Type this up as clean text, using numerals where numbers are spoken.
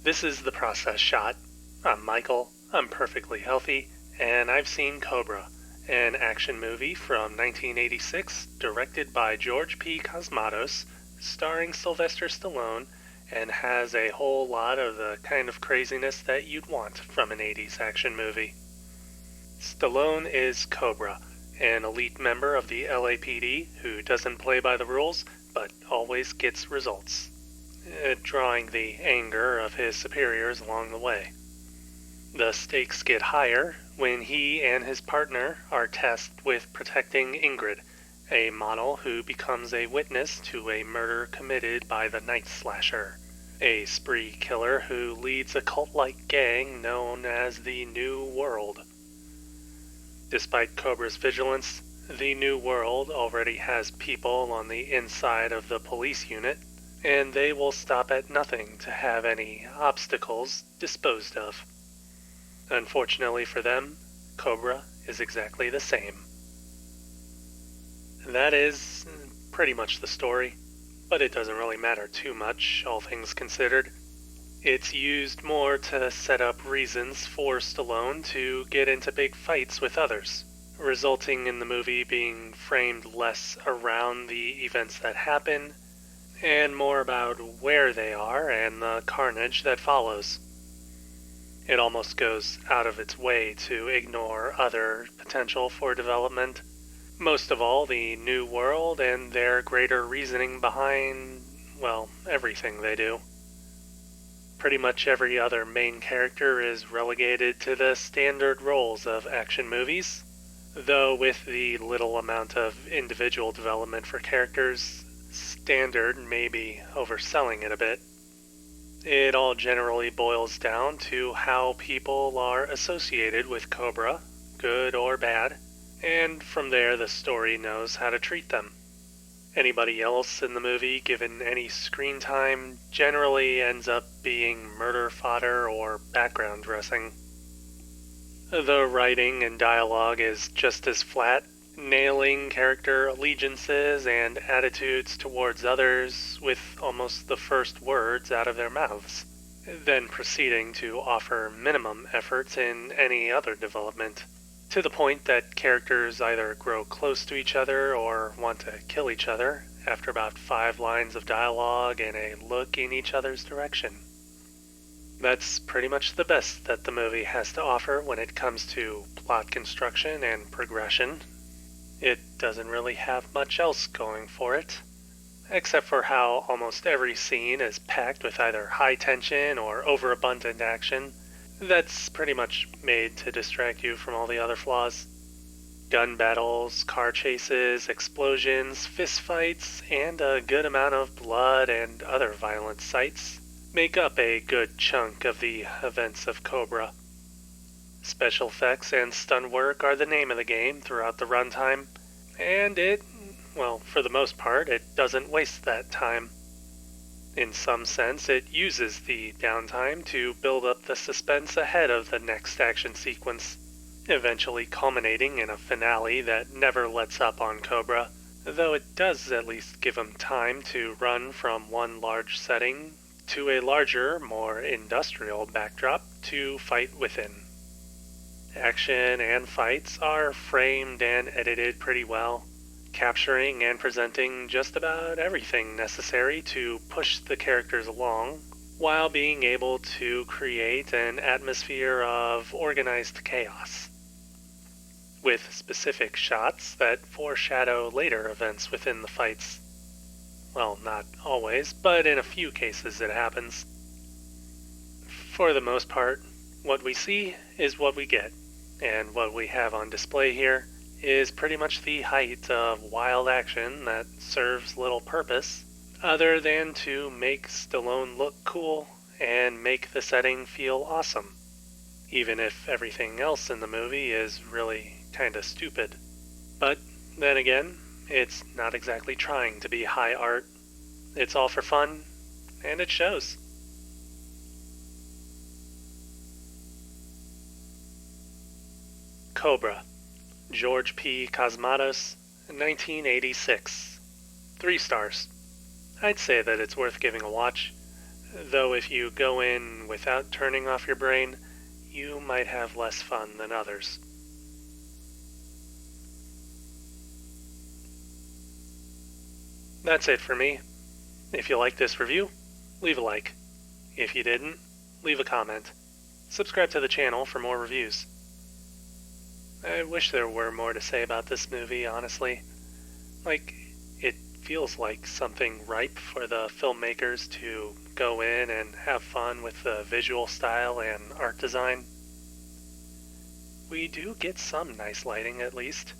This is The Process Shot. I'm Michael, I'm perfectly healthy, and I've seen Cobra, an action movie from 1986 directed by George P. Cosmatos, starring Sylvester Stallone, and has a whole lot of the kind of craziness that you'd want from an 80s action movie. Stallone is Cobra, an elite member of the LAPD who doesn't play by the rules, but always gets results, drawing the anger of his superiors along the way. The stakes get higher when he and his partner are tasked with protecting Ingrid, a model who becomes a witness to a murder committed by the Night Slasher, a spree killer who leads a cult-like gang known as the New World. Despite Cobra's vigilance, the New World already has people on the inside of the police unit, and they will stop at nothing to have any obstacles disposed of. Unfortunately for them, Cobra is exactly the same. That is pretty much the story, but it doesn't really matter too much, all things considered. It's used more to set up reasons for Stallone to get into big fights with others, resulting in the movie being framed less around the events that happen, and more about where they are and the carnage that follows. It almost goes out of its way to ignore other potential for development, most of all the New World and their greater reasoning behind, well, everything they do. Pretty much every other main character is relegated to the standard roles of action movies, though with the little amount of individual development for characters, standard may be overselling it a bit. It all generally boils down to how people are associated with Cobra, good or bad, and from there the story knows how to treat them. Anybody else in the movie given any screen time generally ends up being murder fodder or background dressing. The writing and dialogue is just as flat, nailing character allegiances and attitudes towards others with almost the first words out of their mouths, then proceeding to offer minimum efforts in any other development, to the point that characters either grow close to each other or want to kill each other after about 5 lines of dialogue and a look in each other's direction. That's pretty much the best that the movie has to offer when it comes to plot construction and progression. It doesn't really have much else going for it, except for how almost every scene is packed with either high tension or overabundant action that's pretty much made to distract you from all the other flaws. Gun battles, car chases, explosions, fistfights, and a good amount of blood and other violent sights make up a good chunk of the events of Cobra. Special effects and stunt work are the name of the game throughout the runtime, and for the most part, it doesn't waste that time. In some sense, it uses the downtime to build up the suspense ahead of the next action sequence, eventually culminating in a finale that never lets up on Cobra, though it does at least give him time to run from one large setting to a larger, more industrial backdrop to fight within. Action and fights are framed and edited pretty well, capturing and presenting just about everything necessary to push the characters along, while being able to create an atmosphere of organized chaos, with specific shots that foreshadow later events within the fights. Well, not always, but in a few cases it happens. For the most part, what we see is what we get, and what we have on display here is pretty much the height of wild action that serves little purpose other than to make Stallone look cool and make the setting feel awesome, even if everything else in the movie is really kinda stupid. But then again, it's not exactly trying to be high art. It's all for fun, and it shows. Cobra, George P. Cosmatos, 1986. 3 stars. I'd say that it's worth giving a watch. Though if you go in without turning off your brain, you might have less fun than others. That's it for me. If you liked this review, leave a like. If you didn't, leave a comment. Subscribe to the channel for more reviews. I wish there were more to say about this movie, honestly. Like, it feels like something ripe for the filmmakers to go in and have fun with the visual style and art design. We do get some nice lighting, at least.